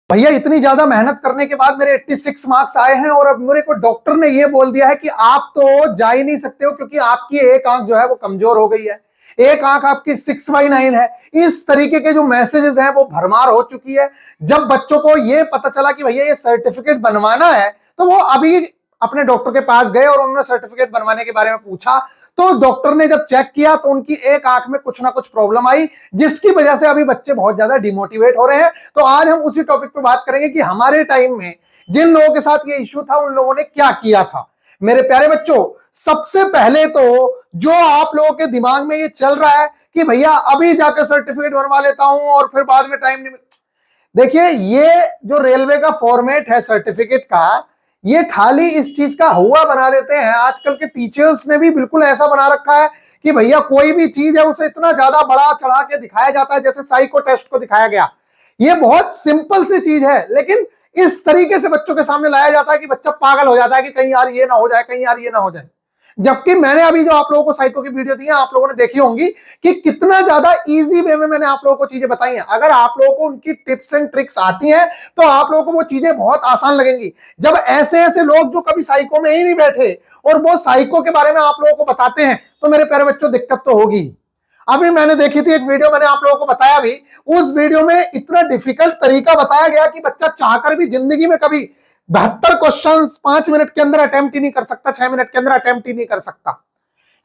भैया इतनी ज्यादा मेहनत करने के बाद मेरे 86 मार्क्स आए हैं और अब मेरे को डॉक्टर ने ये बोल दिया है कि आप तो जा ही नहीं सकते हो क्योंकि आपकी एक आंख जो है वो कमजोर हो गई है, एक आंख आपकी 6/9 है। इस तरीके के जो मैसेजेस हैं वो भरमार हो चुकी है। जब बच्चों को ये पता चला कि भैया ये सर्टिफिकेट बनवाना है तो वो अभी अपने डॉक्टर के पास गए और उन्होंने सर्टिफिकेट बनवाने के बारे में पूछा। तो डॉक्टर ने जब चेक किया तो उनकी एक आंख में कुछ ना कुछ प्रॉब्लम आई, जिसकी वजह से अभी बच्चे बहुत ज्यादा डिमोटिवेट हो रहे हैं। तो आज हम उसी टॉपिक पे बात करेंगे कि हमारे टाइम में जिन लोगों के साथ ये इश्यू था उन लोगों ने क्या किया था। मेरे प्यारे बच्चों, सबसे पहले तो जो आप लोगों के दिमाग में ये चल रहा है कि भैया अभी जाकर सर्टिफिकेट बनवा लेता हूं और फिर बाद में टाइम नहीं। देखिए, ये जो रेलवे का फॉर्मेट है सर्टिफिकेट का, ये खाली इस चीज का हुआ बना देते हैं। आजकल के टीचर्स ने भी बिल्कुल ऐसा बना रखा है कि भैया कोई भी चीज है उसे इतना ज्यादा बड़ा चढ़ा के दिखाया जाता है, जैसे साइको टेस्ट को दिखाया गया। ये बहुत सिंपल सी चीज है, लेकिन इस तरीके से बच्चों के सामने लाया जाता है कि बच्चा पागल हो जाता है कि कहीं यार ये ना हो जाए, कहीं यार ये ना हो जाए। जबकि मैंने अभी जो आप लोगों को साइको की वीडियो दी है, आप लोगों ने देखी होंगी कि कितना ज्यादा इजी वे में मैंने आप लोगों को चीजें बताई हैं। अगर आप लोगों को उनकी टिप्स एंड ट्रिक्स आती हैं तो आप लोगों को वो चीजें बहुत आसान लगेंगी। जब ऐसे ऐसे लोग जो कभी साइको में ही नहीं बैठे और वो साइको के बारे में आप लोगों को बताते हैं तो मेरे प्यारे बच्चों दिक्कत तो होगी। अभी मैंने देखी थी एक वीडियो, मैंने आप लोगों को बताया भी, उस वीडियो में इतना डिफिकल्ट तरीका बताया गया कि बच्चा चाहकर भी जिंदगी में कभी 72 क्वेश्चंस 5 मिनट के अंदर अटेम्प्ट ही नहीं कर सकता, 6 मिनट के अंदर अटेम्प्ट ही नहीं कर सकता।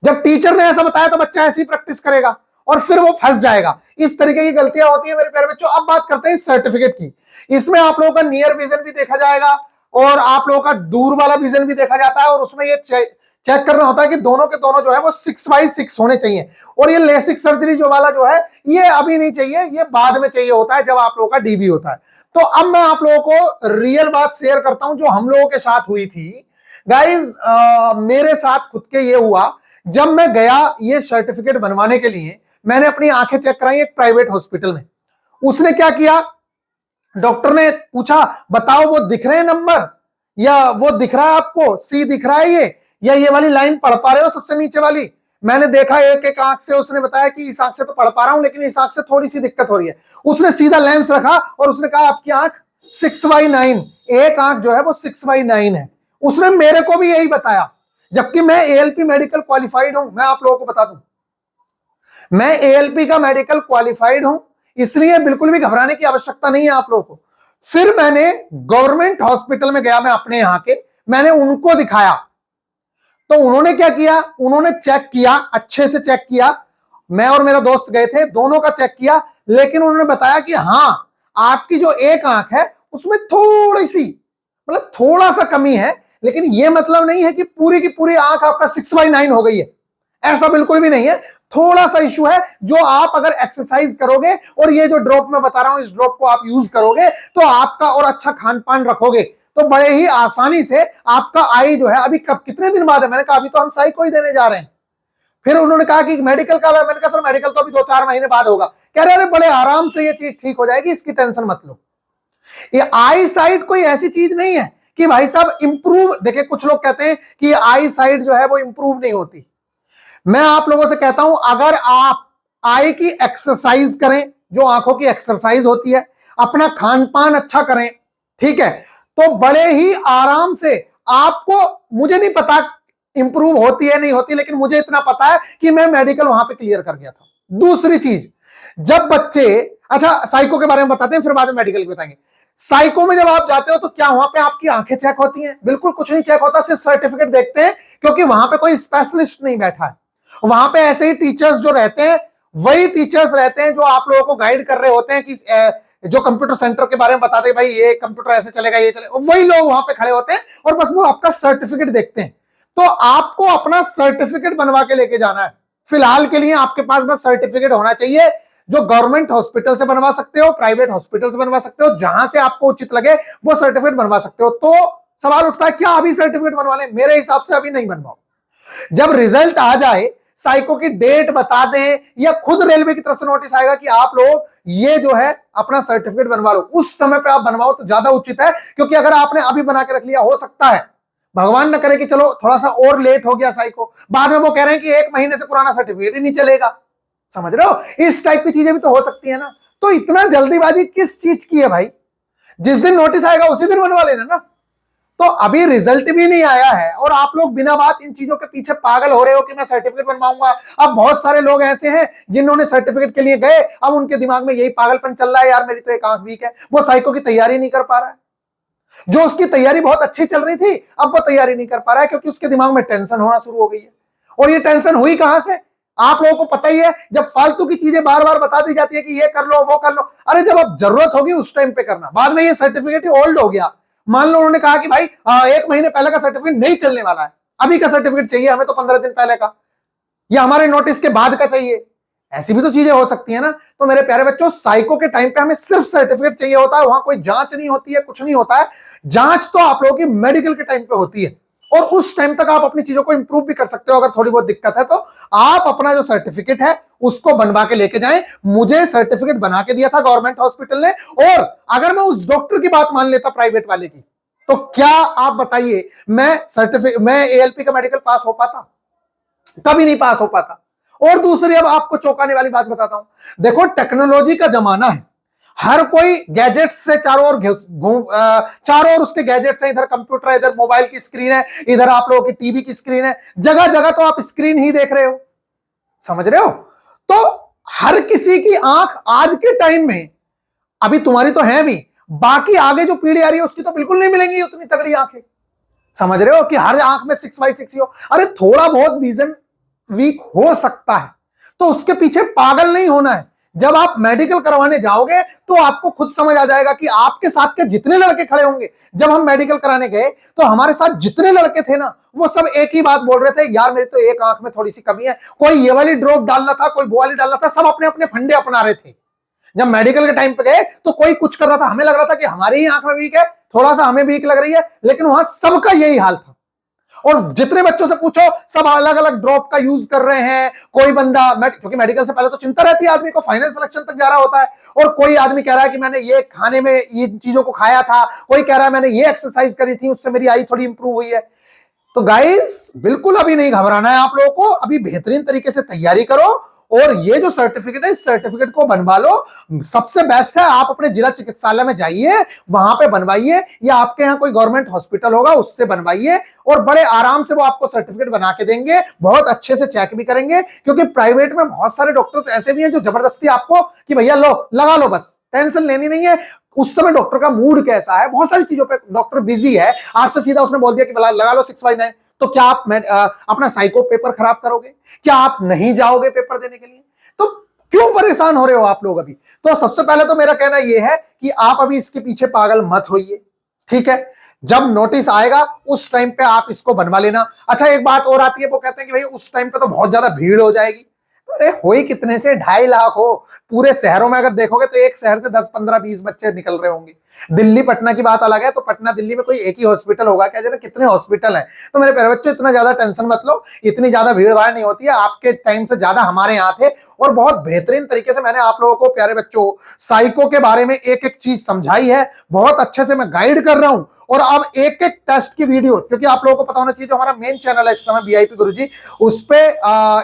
जब टीचर ने ऐसा बताया तो बच्चा ऐसी प्रैक्टिस करेगा और फिर वो फंस जाएगा। इस तरीके की गलतियां होती है मेरे प्यारे बच्चों। अब बात करते हैं सर्टिफिकेट की। इसमें आप लोगों का नियर विजन भी देखा जाएगा और आप लोगों का दूर वाला विजन भी देखा जाता है, और उसमें ये चेक करना होता है कि दोनों के दोनों जो है वो 6/6 होने चाहिए। और ये लेसिक सर्जरी जो वाला जो है ये अभी नहीं चाहिए, ये बाद में चाहिए होता है जब आप लोगों का डीबी होता है। तो अब मैं आप लोगों को रियल बात शेयर करता हूं जो हम लोगों के साथ हुई थी। गाइज, मेरे साथ खुद के ये हुआ, जब मैं गया ये सर्टिफिकेट बनवाने के लिए, मैंने अपनी आंखें चेक कराई एक प्राइवेट हॉस्पिटल में। उसने क्या किया, डॉक्टर ने पूछा बताओ वो दिख रहे हैं नंबर, या वो दिख रहा है आपको, सी दिख रहा है ये, या ये वाली लाइन पढ़ पा रहे हो सबसे नीचे वाली। मैंने देखा एक एक आंख से, उसने बताया कि इस आंख से तो पढ़ पा रहा हूं लेकिन इस आंख से थोड़ी सी दिक्कत हो रही है। उसने सीधा लेंस रखा और उसने कहा आपकी आंख 6/9, एक आंख जो है वो 6/9 है। उसने मेरे को भी यही बताया, जबकि मैं एएलपी मेडिकल क्वालिफाइड हूं। मैं आप लोगों को बता दूं, मैं एएलपी का मेडिकल क्वालिफाइड हूं, इसलिए बिल्कुल भी घबराने की आवश्यकता नहीं है आप लोगों को। फिर मैंने गवर्नमेंट हॉस्पिटल में गया, मैं अपने यहां के, मैंने उनको दिखाया तो उन्होंने क्या किया, उन्होंने चेक किया, अच्छे से चेक किया। मैं और मेरा दोस्त गए थे, दोनों का चेक किया, लेकिन उन्होंने बताया कि हां आपकी जो एक आंख है उसमें थोड़ी सी, मतलब थोड़ा सा कमी है, लेकिन यह मतलब नहीं है कि पूरी की पूरी आंख आपका 6/9 हो गई है, ऐसा बिल्कुल भी नहीं है। थोड़ा सा इशू है, जो आप अगर एक्सरसाइज करोगे और ये जो ड्रॉप मैं बता रहा हूं इस ड्रॉप को आप यूज करोगे तो आपका, और अच्छा खान पान रखोगे तो बड़े ही आसानी से आपका आई जो है, अभी कब कितने दिन बाद है, मैंने कहा अभी तो हम साइको ही देने जा रहे हैं। फिर उन्होंने कहा कि मेडिकल का, मैंने कहा सर मेडिकल तो अभी 2-4 महीने बाद होगा। कह रहे अरे बड़े आराम से ये चीज ठीक हो जाएगी, इसकी टेंशन मत लो। ये आई साइट कोई ऐसी चीज नहीं है कि भाई साहब इंप्रूव, देखिए कुछ लोग कहते हैं कि आई साइट जो है वो इंप्रूव नहीं होती। मैं आप लोगों से कहता हूं अगर आप आई की एक्सरसाइज करें, जो आंखों की एक्सरसाइज होती है, अपना खान पान अच्छा करें, ठीक है, तो बड़े ही आराम से आपको, मुझे नहीं पता इंप्रूव होती है नहीं होती, लेकिन मुझे इतना पता है कि मैं मेडिकल वहां पे क्लियर कर गया था। दूसरी चीज, जब बच्चे, अच्छा साइको के बारे में बताते हैं फिर बाद में मेडिकल बताएंगे। साइको में जब आप जाते हो तो क्या वहां पे आपकी आंखें चेक होती हैं? बिल्कुल कुछ नहीं चेक होता, सिर्फ सर्टिफिकेट देखते हैं, क्योंकि वहां पे कोई स्पेशलिस्ट नहीं बैठा है। वहां पे ऐसे ही टीचर्स जो रहते हैं वही टीचर्स रहते हैं जो आप लोगों को गाइड कर रहे होते हैं, कि जो कंप्यूटर सेंटर के बारे में बताते हैं भाई ये कंप्यूटर ऐसे चलेगा, ये चलेगा, वही लोग वहां पे खड़े होते हैं और बस वो आपका सर्टिफिकेट देखते हैं। तो आपको अपना सर्टिफिकेट बनवा के लेके जाना है। फिलहाल के लिए आपके पास बस सर्टिफिकेट होना चाहिए, जो गवर्नमेंट हॉस्पिटल से बनवा सकते हो, प्राइवेट हॉस्पिटल से बनवा सकते हो, जहां से आपको उचित लगे वो सर्टिफिकेट बनवा सकते हो। तो सवाल उठता है क्या अभी सर्टिफिकेट बनवा लें? मेरे हिसाब से अभी नहीं बनवाओ। जब रिजल्ट आ जाए, साइको की डेट बता दें, या खुद रेलवे की तरफ से नोटिस आएगा कि आप लोग ये जो है अपना सर्टिफिकेट बनवा लो, उस समय पे आप बनवाओ तो ज्यादा उचित है। क्योंकि अगर आपने अभी बना के रख लिया, हो सकता है भगवान न करे कि चलो थोड़ा सा और लेट हो गया साइको, बाद में वो कह रहे हैं कि 1 महीने से पुराना सर्टिफिकेट ही नहीं चलेगा। समझ रहे हो? इस टाइप की चीजें भी तो हो सकती है ना। तो इतना जल्दीबाजी किस चीज की है भाई? जिस दिन नोटिस आएगा उसी दिन बनवा लेना ना। तो अभी रिजल्ट भी नहीं आया है और आप लोग बिना बात इन चीजों के पीछे पागल हो रहे हो कि मैं सर्टिफिकेट बनवाऊंगा। अब बहुत सारे लोग ऐसे हैं जिन्होंने सर्टिफिकेट के लिए गए, अब उनके दिमाग में यही पागलपन चल रहा है, यार मेरी तो एक आंख वीक है, वो साइको की तैयारी नहीं कर पा रहा है। जो उसकी तैयारी बहुत अच्छी चल रही थी अब वो तैयारी नहीं कर पा रहा है क्योंकि उसके दिमाग में टेंशन होना शुरू हो गई है। और ये टेंशन हुई कहां से, आप लोगों को पता ही है, जब फालतू की चीजें बार बार बता दी जाती है कि ये कर लो वो कर लो। अरे जब अब जरूरत होगी उस टाइम पे करना, बाद में ये सर्टिफिकेट ओल्ड हो गया। मान लो उन्होंने कहा कि भाई 1 महीने पहले का सर्टिफिकेट नहीं चलने वाला है, अभी का सर्टिफिकेट चाहिए हमें, तो 15 दिन पहले का या हमारे नोटिस के बाद का चाहिए। ऐसी भी तो चीजें हो सकती है ना। तो मेरे प्यारे बच्चों, साइको के टाइम पे हमें सिर्फ सर्टिफिकेट चाहिए होता है, वहां कोई जांच नहीं होती है, कुछ नहीं होता है। जांच तो आप लोगों की मेडिकल के टाइम पे होती है और उस टाइम तक आप अपनी चीजों को इंप्रूव भी कर सकते हो। अगर थोड़ी बहुत दिक्कत है तो आप अपना जो सर्टिफिकेट है उसको बनवा के लेके जाएं। मुझे सर्टिफिकेट बना के दिया था गवर्नमेंट हॉस्पिटल ने, और अगर मैं उस डॉक्टर की बात मान लेता प्राइवेट वाले की, तो क्या आप बताइए मैं एएलपी का मेडिकल पास हो पाता? कभी नहीं पास हो पाता। और दूसरी, अब आपको चौंकाने वाली बात बताता हूं, देखो टेक्नोलॉजी का जमाना है, हर कोई गैजेट्स से चारों ओर उसके गैजेट्स हैं, इधर कंप्यूटर है, इधर मोबाइल की स्क्रीन है, इधर आप लोगों की टीवी की स्क्रीन है, जगह जगह तो आप स्क्रीन ही देख रहे हो, समझ रहे हो? तो हर किसी की आंख आज के टाइम में, अभी तुम्हारी तो है भी, बाकी आगे जो पीढ़ी आ रही है उसकी तो बिल्कुल नहीं मिलेंगी उतनी तगड़ी आंखें। समझ रहे हो कि हर आंख में 6x6 हो? अरे थोड़ा बहुत विजन वीक हो सकता है, तो उसके पीछे पागल नहीं होना है। जब आप मेडिकल करवाने जाओगे तो आपको खुद समझ आ जाएगा कि आपके साथ के जितने लड़के खड़े होंगे, जब हम मेडिकल कराने गए तो हमारे साथ जितने लड़के थे ना, वो सब एक ही बात बोल रहे थे, यार मेरी तो एक आंख में थोड़ी सी कमी है। कोई ये वाली ड्रॉप डालना था, कोई वो वाली डालना था, सब अपने अपने फंडे अपना रहे थे। जब मेडिकल के टाइम पे गए तो कोई कुछ कर रहा था, हमें लग रहा था कि हमारी ही आंख में वीक है, थोड़ा सा हमें वीक लग रही है, लेकिन वहां सबका यही हाल था। और जितने बच्चों से पूछो सब अलग अलग ड्रॉप का यूज कर रहे हैं। कोई बंदा, क्योंकि मेडिकल से पहले तो चिंता रहती है आदमी को, फाइनल सिलेक्शन तक जा रहा होता है, और कोई आदमी कह रहा है कि मैंने ये खाने में ये चीजों को खाया था, कोई कह रहा है मैंने ये एक्सरसाइज करी थी उससे मेरी आई थोड़ी इंप्रूव हुई है। तो गाइस बिल्कुल अभी नहीं घबराना है आप लोगों को, अभी बेहतरीन तरीके से तैयारी करो और ये जो सर्टिफिकेट है इस सर्टिफिकेट को बनवा लो। सबसे बेस्ट है आप अपने जिला चिकित्सालय में जाइए, वहां पे बनवाइए, या आपके यहाँ कोई गवर्नमेंट हॉस्पिटल होगा उससे बनवाइए, और बड़े आराम से वो आपको सर्टिफिकेट बना के देंगे, बहुत अच्छे से चेक भी करेंगे। क्योंकि प्राइवेट में बहुत सारे डॉक्टर्स ऐसे भी हैं जो जबरदस्ती आपको कि भैया लो लगा लो, बस टेंशन लेनी नहीं है। उस समय डॉक्टर का मूड कैसा है, बहुत सारी चीजों पे डॉक्टर बिजी है, आपसे सीधा उसने बोल दिया कि लगा लो 6/9, तो क्या आप अपना साइको पेपर खराब करोगे? क्या आप नहीं जाओगे पेपर देने के लिए? तो क्यों परेशान हो रहे हो आप लोग अभी? तो सबसे पहले तो मेरा कहना यह है कि आप अभी इसके पीछे पागल मत होइए, ठीक है? जब नोटिस आएगा उस टाइम पे आप इसको बनवा लेना। अच्छा एक बात और आती है, वो कहते हैं कि भाई उस टाइम पे तो बहुत ज्यादा भीड़ हो जाएगी। अरे हो ही कितने से, 2.5 लाख हो पूरे शहरों में, अगर देखोगे तो एक शहर से 10, 15, 20 बच्चे निकल रहे होंगे। दिल्ली पटना की बात अलग है, तो पटना दिल्ली में कोई एक ही हॉस्पिटल होगा क्या? जरा कितने हॉस्पिटल है। तो मेरे प्यारे बच्चों इतना ज्यादा टेंशन मत लो, इतनी ज्यादा भीड़ भाड़ नहीं होती है, आपके टाइम से ज्यादा हमारे यहाँ थे। और बहुत बेहतरीन तरीके से मैंने आप लोगों को प्यारे बच्चों साइको के बारे में एक एक चीज समझाई है, बहुत अच्छे से मैं गाइड कर रहा हूं। और अब एक एक टेस्ट की वीडियो, क्योंकि आप लोगों को पता होना चाहिए जो हमारा मेन चैनल है इस समय वीआईपी गुरुजी, उस पे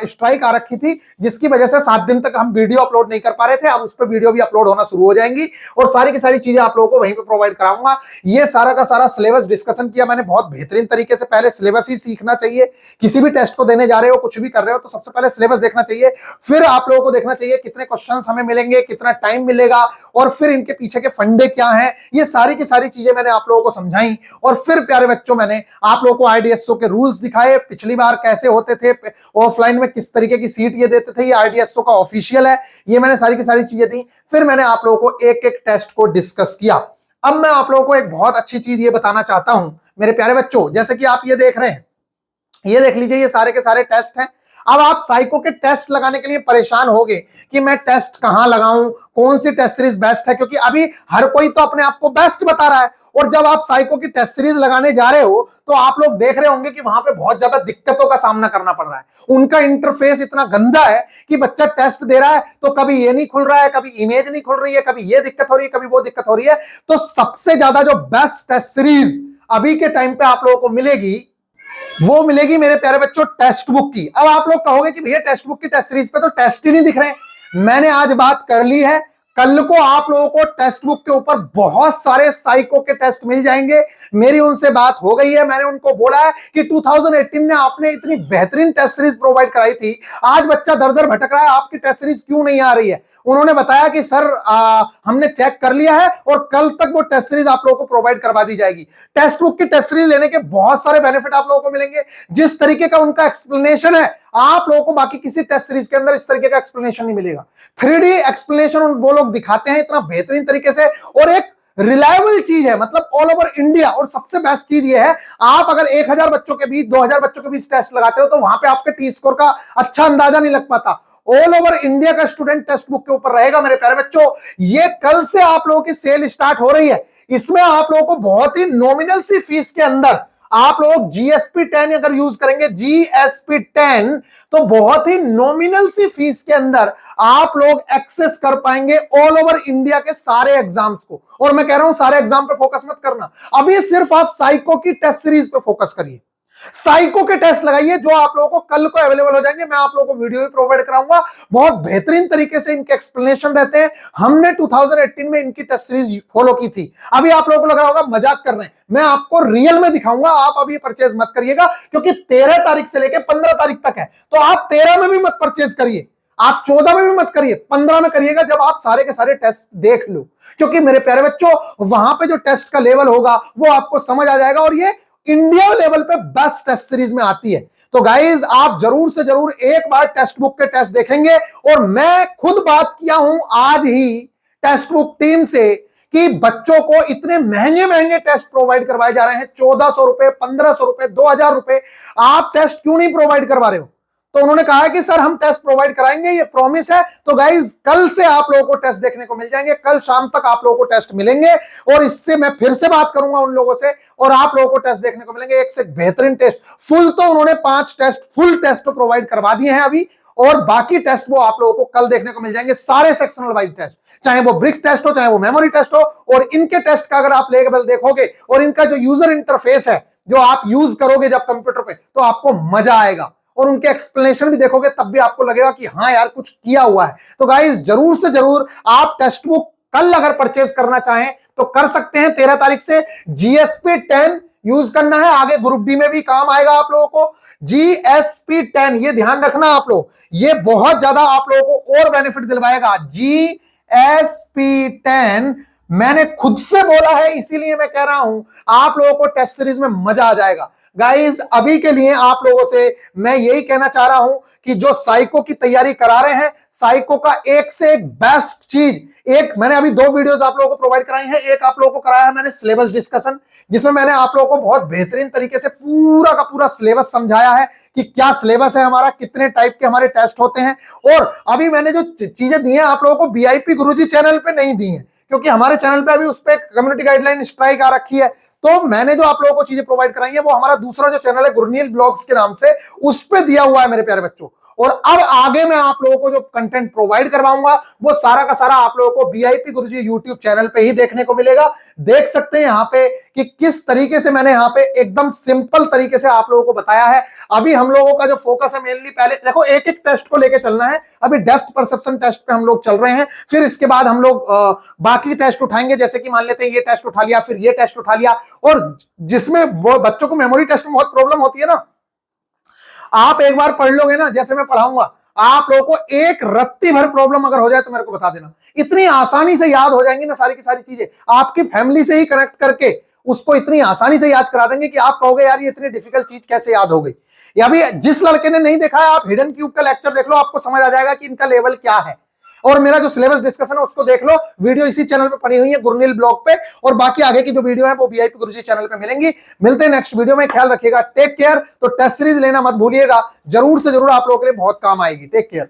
स्ट्राइक आ रखी थी, जिसकी वजह से 7 दिन तक हम वीडियो अपलोड नहीं कर पा रहे थे। अब उस पर वीडियो भी अपलोड होना शुरू हो जाएंगी और सारी की सारी चीजें आप लोगों को वहीं पे प्रोवाइड कराऊंगा। ये सारा का सारा सिलेबस डिस्कशन किया मैंने बहुत बेहतरीन तरीके से। पहले सिलेबस ही सीखना चाहिए, किसी भी टेस्ट को देने जा रहे हो, कुछ भी कर रहे हो, तो सबसे पहले सिलेबस देखना चाहिए। फिर आप लोगों को देखना चाहिए कितने क्वेश्चंस हमें मिलेंगे, कितना टाइम मिलेगा, और फिर इनके पीछे के फंडे क्या हैं। ये सारी की सारी चीजें मैंने आप लोगों को समझाई। और फिर प्यारे बच्चों मैंने आप लोगों को आईडीएसओ के रूल्स दिखाए, पिछली बार कैसे होते थे, ऑफलाइन में किस तरीके की सीट ये देते थे, ये आईडीएसओ का ऑफिशियल है, ये मैंने सारी की सारी चीजें दी। फिर मैंने आप लोगों को एक एक टेस्ट को डिस्कस किया। अब मैं आप लोगों को एक बहुत अच्छी चीज ये बताना चाहता हूं मेरे प्यारे बच्चों, जैसे कि आप ये देख रहे हैं, ये देख लीजिए, ये सारे के सारे टेस्ट हैं। अब आप साइको के टेस्ट लगाने के लिए परेशान होगे कि मैं टेस्ट कहां लगाऊं, कौन सी टेस्ट सीरीज बेस्ट है, क्योंकि अभी हर कोई तो अपने आप को बेस्ट बता रहा है। और जब आप साइको की टेस्ट सीरीज लगाने जा रहे हो तो आप लोग देख रहे होंगे कि वहां पे बहुत ज्यादा दिक्कतों का सामना करना पड़ रहा है। उनका इंटरफेस इतना गंदा है कि बच्चा टेस्ट दे रहा है तो कभी ये नहीं खुल रहा है, कभी इमेज नहीं खुल रही है, कभी ये दिक्कत हो रही है, कभी वो दिक्कत हो रही है। तो सबसे ज्यादा जो बेस्ट टेस्ट सीरीज अभी के टाइम पे आप लोगों को मिलेगी, वो मिलेगी मेरे प्यारे बच्चों टेक्स्ट बुक की। अब आप लोग कहोगे कि भैया टेक्स्ट बुक की टेस्ट सीरीज पे तो टेस्ट ही नहीं दिख रहे। मैंने आज बात कर ली है, कल को आप लोगों को टेक्स्ट बुक के ऊपर बहुत सारे साइको के टेस्ट मिल जाएंगे। मेरी उनसे बात हो गई है, मैंने उनको बोला है कि 2018 में आपने इतनी बेहतरीन टेस्ट सीरीज प्रोवाइड कराई थी, आज बच्चा दर दर भटक रहा है, आपकी टेस्ट सीरीज क्यों नहीं आ रही है। उन्होंने बताया कि सर हमने चेक कर लिया है और कल तक वो टेस्ट सीरीज आप लोगों को प्रोवाइड करवा दी जाएगी। टेक्स्ट बुक की टेस्ट सीरीज लेने के बहुत सारे बेनिफिट आप लोगों को मिलेंगे। जिस तरीके का उनका एक्सप्लेनेशन है, आप लोगों को बाकी किसी टेस्ट सीरीज के अंदर इस तरीके का एक्सप्लेनेशन नहीं मिलेगा। 3D एक्सप्लेनेशन वो लोग दिखाते हैं इतना बेहतरीन तरीके से, और एक रिलायबल चीज है, मतलब ऑल ओवर इंडिया। और सबसे बेस्ट चीज ये है, आप अगर 1000 बच्चों के बीच 2000 बच्चों के बीच टेस्ट लगाते हो तो वहां पे आपके टी स्कोर का अच्छा अंदाजा नहीं लग पाता। ऑल ओवर इंडिया का स्टूडेंट टेक्स्ट बुक के ऊपर रहेगा मेरे प्यारे बच्चों। ये कल से आप लोगों की सेल स्टार्ट हो रही है। इसमें आप लोगों को बहुत ही नॉमिनल सी फीस के अंदर आप लोग GSP 10 अगर यूज करेंगे, GSP 10, तो बहुत ही नॉमिनल सी फीस के अंदर आप लोग एक्सेस कर पाएंगे ऑल ओवर इंडिया के सारे एग्जाम्स को। और मैं कह रहा हूं सारे एग्जाम पे फोकस मत करना, अभी सिर्फ आप साइको की टेस्ट सीरीज पे फोकस करिए। साइको के टेस्ट लगाइए जो आप लोगों को कल को अवेलेबल हो जाएंगे। मैं आप लोगों को वीडियो भी प्रोवाइड कराऊंगा, बहुत बेहतरीन तरीके से इनके एक्सप्लेनेशन रहते हैं। हमने 2018 में इनकी टेस्ट सीरीज फॉलो की थी। अभी आप लोगों को लग रहा होगा मजाक कर रहे हैं, मैं आपको रियल में दिखाऊंगा। आप अभी परचेज मत करिएगा क्योंकि 13 तारीख से लेकर 15 तारीख तक है, तो आप 13 में भी मत परचेज करिए, आप 14 में भी मत करिए, 15 में करिएगा जब आप सारे के सारे टेस्ट देख लो। क्योंकि मेरे प्यारे बच्चों, वहां पे जो टेस्ट का लेवल होगा वो आपको समझ आ जाएगा, और ये इंडिया लेवल पे बेस्ट टेस्ट सीरीज में आती है। तो गाइज आप जरूर से जरूर एक बार टेक्स्ट बुक के टेस्ट देखेंगे। और मैं खुद बात किया हूं आज ही टेक्स्ट बुक टीम से कि बच्चों को इतने महंगे महंगे टेस्ट प्रोवाइड करवाए जा रहे हैं, 1400 रुपए, 1500 रुपए, 2000 रुपए, आप टेस्ट क्यों नहीं प्रोवाइड करवा रहे हो। तो उन्होंने कहा है कि सर हम टेस्ट प्रोवाइड कराएंगे, ये प्रॉमिस है। तो गाइज कल से आप लोगों को टेस्ट देखने को मिल जाएंगे, कल शाम तक आप लोगों को टेस्ट मिलेंगे। और इससे मैं फिर से बात करूंगा उन लोगों से, और आप लोगों को टेस्ट देखने को मिलेंगे, एक से एक बेहतरीन टेस्ट। फुल तो उन्होंने 5 टेस्ट फुल टेस्ट तो प्रोवाइड करवा दिए हैं अभी, और बाकी टेस्ट वो आप लोगों को कल देखने को मिल जाएंगे, सारे सेक्शनल वाइज टेस्ट, चाहे वो ब्रिक टेस्ट हो, चाहे वो मेमोरी टेस्ट हो। और इनके टेस्ट का अगर आप लेवल देखोगे और इनका जो यूजर इंटरफेस है जो आप यूज करोगे जब कंप्यूटर पे, तो आपको मजा आएगा। और उनके एक्सप्लेनेशन भी देखोगे तब भी आपको लगेगा कि हाँ यार कुछ किया हुआ है। तो गाइस जरूर से जरूर आप टेक्स्ट बुक कल अगर परचेज करना चाहें तो कर सकते हैं। 13 तारीख से GSP 10 यूज करना है, आगे ग्रुप डी में भी काम आएगा आप लोगों को। GSP 10 ये ध्यान रखना आप लोग, ये बहुत ज्यादा आप लोगों को और बेनिफिट दिलवाएगा। GSP 10 मैंने खुद से बोला है, इसीलिए मैं कह रहा हूं आप लोगों को टेस्ट सीरीज में मजा आ जाएगा। गाइज अभी के लिए आप लोगों से मैं यही कहना चाह रहा हूं कि जो साइको की तैयारी करा रहे हैं, साइको का एक से एक बेस्ट चीज, एक मैंने अभी 2 वीडियोस आप लोगों को प्रोवाइड कराई हैं। एक आप लोगों को कराया है मैंने सिलेबस डिस्कशन, जिसमें मैंने आप लोगों को बहुत बेहतरीन तरीके से पूरा का पूरा सिलेबस समझाया है कि क्या सिलेबस है हमारा, कितने टाइप के हमारे टेस्ट होते हैं। और अभी मैंने जो चीजें दी हैं आप लोगों को VIP गुरुजी चैनल पे नहीं दी हैं, क्योंकि हमारे चैनल पे अभी उस पर कम्युनिटी गाइडलाइन स्ट्राइक आ रखी है। तो मैंने जो आप लोगों को चीजें प्रोवाइड कराई है वो हमारा दूसरा जो चैनल है गुरनील ब्लॉग्स के नाम से, उस पे दिया हुआ है मेरे प्यारे बच्चों। और अब आगे मैं आप लोगों को जो कंटेंट प्रोवाइड करवाऊंगा वो सारा का सारा आप लोगों को VIP गुरुजी यूट्यूब चैनल पे ही देखने को मिलेगा। देख सकते हैं यहाँ पे कि किस तरीके से मैंने यहाँ पे एकदम सिंपल तरीके से आप लोगों को बताया है। अभी हम लोगों का जो फोकस है मेनली, पहले देखो एक एक टेस्ट को लेके चलना है। अभी डेप्थ परसेप्शन टेस्ट पे हम लोग चल रहे हैं, फिर इसके बाद हम लोग बाकी टेस्ट उठाएंगे। जैसे कि मान लेते हैं ये टेस्ट उठा लिया, फिर ये टेस्ट उठा लिया, और जिसमें बच्चों को मेमोरी टेस्ट में बहुत प्रॉब्लम होती है ना, आप एक बार पढ़ लोगे ना, जैसे मैं पढ़ाऊंगा, आप लोगों को एक रत्ती भर प्रॉब्लम अगर हो जाए तो मेरे को बता देना, इतनी आसानी से याद हो जाएंगी ना सारी की सारी चीजें। आपकी फैमिली से ही कनेक्ट करके उसको इतनी आसानी से याद करा देंगे कि आप कहोगे यार ये इतनी डिफिकल्ट चीज कैसे याद हो गई। या भी जिस लड़के ने नहीं देखा है, आप हिडन क्यूब का लेक्चर देख लो, आपको समझ आ जाएगा कि इनका लेवल क्या है। और मेरा जो सिलेबस डिस्कशन है उसको देख लो, वीडियो इसी चैनल पे पड़ी हुई है गुरनील ब्लॉग पे, और बाकी आगे की जो वीडियो है वो VIP गुरुजी चैनल पे मिलेंगी। मिलते हैं नेक्स्ट वीडियो में, ख्याल रखिएगा, टेक केयर। तो टेस्ट सीरीज लेना मत भूलिएगा, जरूर से जरूर आप लोगों के लिए बहुत काम आएगी। Take care.